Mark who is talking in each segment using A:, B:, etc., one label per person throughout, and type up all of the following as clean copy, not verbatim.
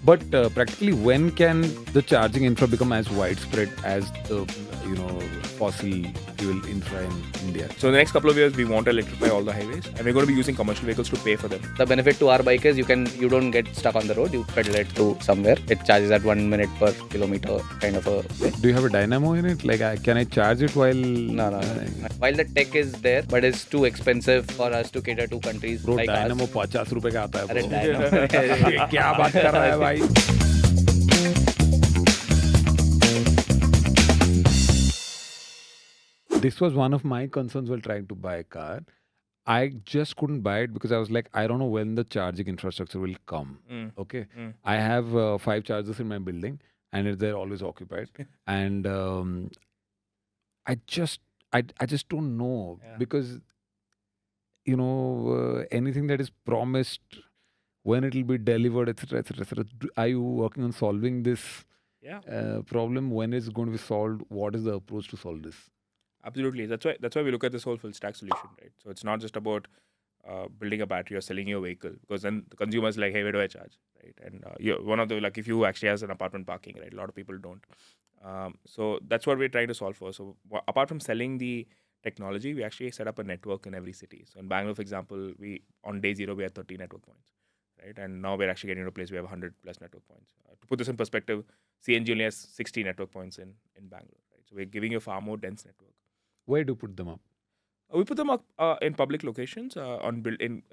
A: But practically, when can the charging infra become as widespread as the fossil fuel infra in India?
B: So in the next couple of years, we want to electrify all the highways, and we're going to be using commercial vehicles to pay for them.
C: The benefit to our bike is you don't get stuck on the road. You pedal it to somewhere. It charges at 1 minute per kilometer kind of a way.
A: Do you have a dynamo in it? Like, can I charge it while?
C: No. While the tech is there, but it's too expensive for us to cater to countries
A: Bro,
C: like
A: dynamo
C: ours.
A: 50 रुपए का आता है
C: अरे
A: bro.
C: dynamo.
A: ये क्या बात कर रहा है भाई? This was one of my concerns while trying to buy a car. I just couldn't buy it because I was like, I don't know when the charging infrastructure will come. Okay. I have 5 chargers in my building and they're always occupied. And I just don't know because, anything that is promised, when it will be delivered, etc., etc., etc. Are you working on solving this problem? When is it going to be solved? What is the approach to solve this?
B: Absolutely. That's why we look at this whole full stack solution, right? So it's not just about building a battery or selling your vehicle, because then the consumer is like, hey, where do I charge, right? And you're one of the if you actually has an apartment parking, right? A lot of people don't. So that's what we're trying to solve for. So apart from selling the technology, we actually set up a network in every city. So in Bangalore, for example, we on day 0 we had 30 network points, right? And now we're actually getting to a place we have 100 plus network points. To put this in perspective, CNG only has 60 network points in Bangalore, right? So we're giving you a far more dense network.
A: Where do you put them up?
B: We put them up in public locations. We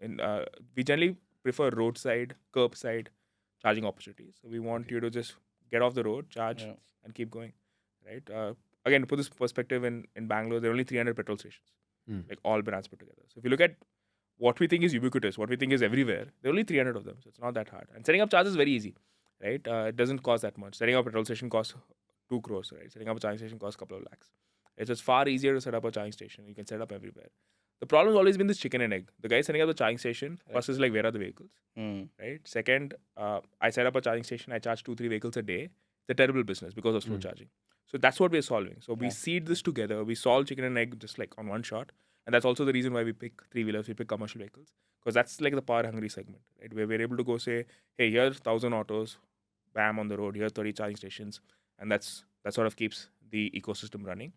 B: generally prefer roadside, curbside charging opportunities. So we want you to just get off the road, charge, and keep going, right? Again, to put this perspective, in Bangalore, there are only 300 petrol stations, like all brands put together. So if you look at what we think is ubiquitous, what we think is everywhere, there are only 300 of them. So it's not that hard. And setting up chargers is very easy, right? It doesn't cost that much. Setting up a petrol station costs 2 crores, right? Setting up a charging station costs a couple of lakhs. It's just far easier to set up a charging station. You can set up everywhere. The problem has always been this chicken and egg. The guy setting up the charging station, first is like, where are the vehicles? Right? Second, I set up a charging station, I charge 2-3 vehicles a day. It's a terrible business because of slow charging. So that's what we're solving. So we seed this together. We solve chicken and egg just like on one shot. And that's also the reason why we pick 3-wheelers, we pick commercial vehicles. Because that's like the power hungry segment, right? Where we're able to go say, hey, here's 1,000 autos, bam, on the road, here's 30 charging stations. And that sort of keeps the ecosystem running.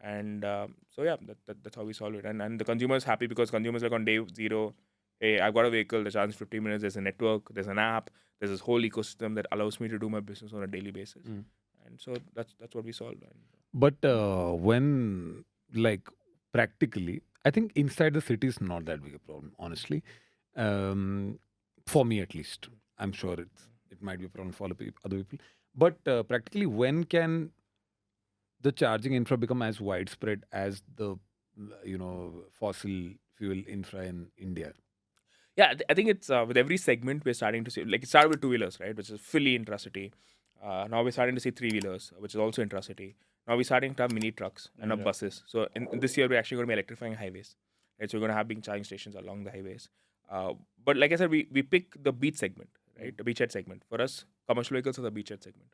B: And that's how we solve it. And the consumer is happy because consumers like on day 0, hey, I've got a vehicle, the charge is 15 minutes, there's a network, there's an app, there's this whole ecosystem that allows me to do my business on a daily basis. And so that's what we solve.
A: But when, like, practically, I think inside the city is not that big a problem, honestly. For me at least. I'm sure it might be a problem for other people. But practically, when can the charging infra become as widespread as the fossil fuel infra in India?
B: Yeah, I think it's with every segment we're starting to see, like it started with 2-wheelers, right, which is fully intracity. Now we're starting to see 3-wheelers, which is also intracity. Now we're starting to have mini trucks and buses. So in this year, we're actually going to be electrifying highways, right? So we're going to have big charging stations along the highways. But like I said, we pick the beach segment, right? The beachhead segment. For us, commercial vehicles are the beachhead segment.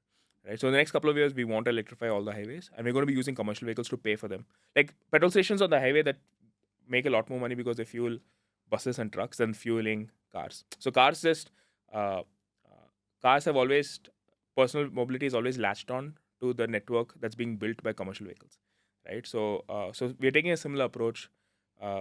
B: Right. So in the next couple of years, we want to electrify all the highways, and we're going to be using commercial vehicles to pay for them. Like petrol stations on the highway that make a lot more money because they fuel buses and trucks than fueling cars. So cars have always, personal mobility is always latched on to the network that's being built by commercial vehicles, right? So we're taking a similar approach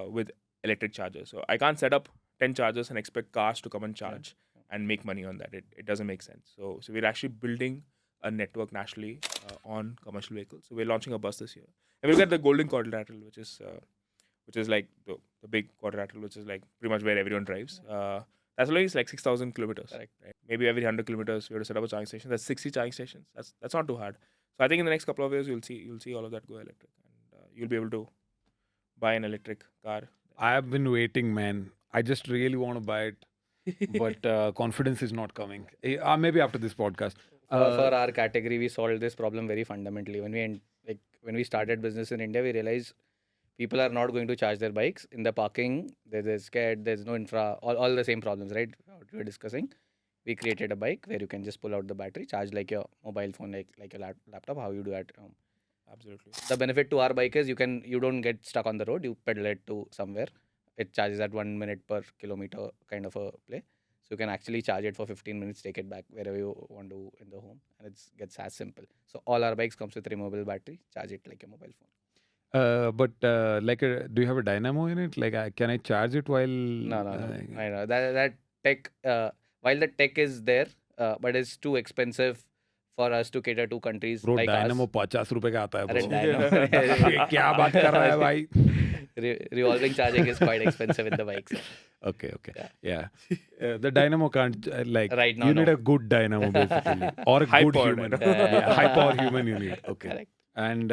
B: with electric chargers. So I can't set up 10 chargers and expect cars to come and charge and make money on that. It doesn't make sense. So we're actually building a network nationally on commercial vehicles. So we're launching a bus this year. And we'll get the golden quadrilateral, which is like the big quadrilateral, which is like pretty much where everyone drives. That's only like 6,000 kilometers. Right? Maybe every 100 kilometers we have to set up a charging station. That's 60 charging stations. That's not too hard. So I think in the next couple of years you'll see all of that go electric, and you'll be able to buy an electric car.
A: I have been waiting, man. I just really want to buy it, but confidence is not coming. Maybe after this podcast.
C: For our category, we solved this problem very fundamentally. When we started business in India, we realized people are not going to charge their bikes in the parking. They're scared. There's no infra. All the same problems, right? What we were discussing. We created a bike where you can just pull out the battery, charge like your mobile phone, like your laptop. How you do at home.
B: Absolutely.
C: The benefit to our bike is you don't get stuck on the road. You pedal it to somewhere. It charges at 1 minute per kilometer kind of a play. So you can actually charge it for 15 minutes, take it back wherever you want to in the home, and it gets as simple. So all our bikes comes with removable battery. Charge it like a mobile phone.
A: Do you have a dynamo in it? Like, can I charge it while?
C: No. I know that tech. While the tech is there, but it's too expensive for us to cater to countries
A: Bro,
C: like
A: dynamo
C: ours.
A: 50 रुपए का आता है
C: अरे
A: bro.
C: dynamo.
A: ये क्या बात कर रहा है भाई?
C: Revolving charging is quite expensive in the bikes.
A: Okay.
C: Yeah.
A: Yeah. The dynamo can't
C: Right now,
A: you need
C: no.
A: a good dynamo basically, or a
B: High
A: good
B: powered
A: human.
B: dynamo.
A: Yeah, high power human you need. Okay.
C: Correct.
A: And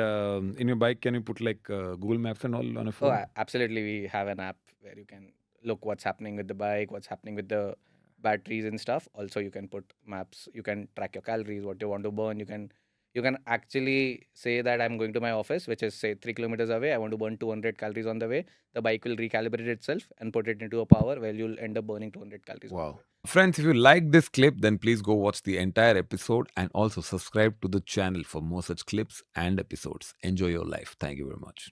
A: in your bike, can you put like Google Maps and all on a
C: Oh,
A: phone?
C: absolutely. We have an app where you can look what's happening with the bike, what's happening with the batteries and stuff. Also, you can put maps. You can track your calories, what you want to burn. You can actually say that I'm going to my office, which is say 3 kilometers away. I want to burn 200 calories on the way. The bike will recalibrate itself and put it into a power where you'll end up burning 200 calories. On the
A: Wow.
C: way.
D: Friends, if you like this clip, then please go watch the entire episode and also subscribe to the channel for more such clips and episodes. Enjoy your life. Thank you very much.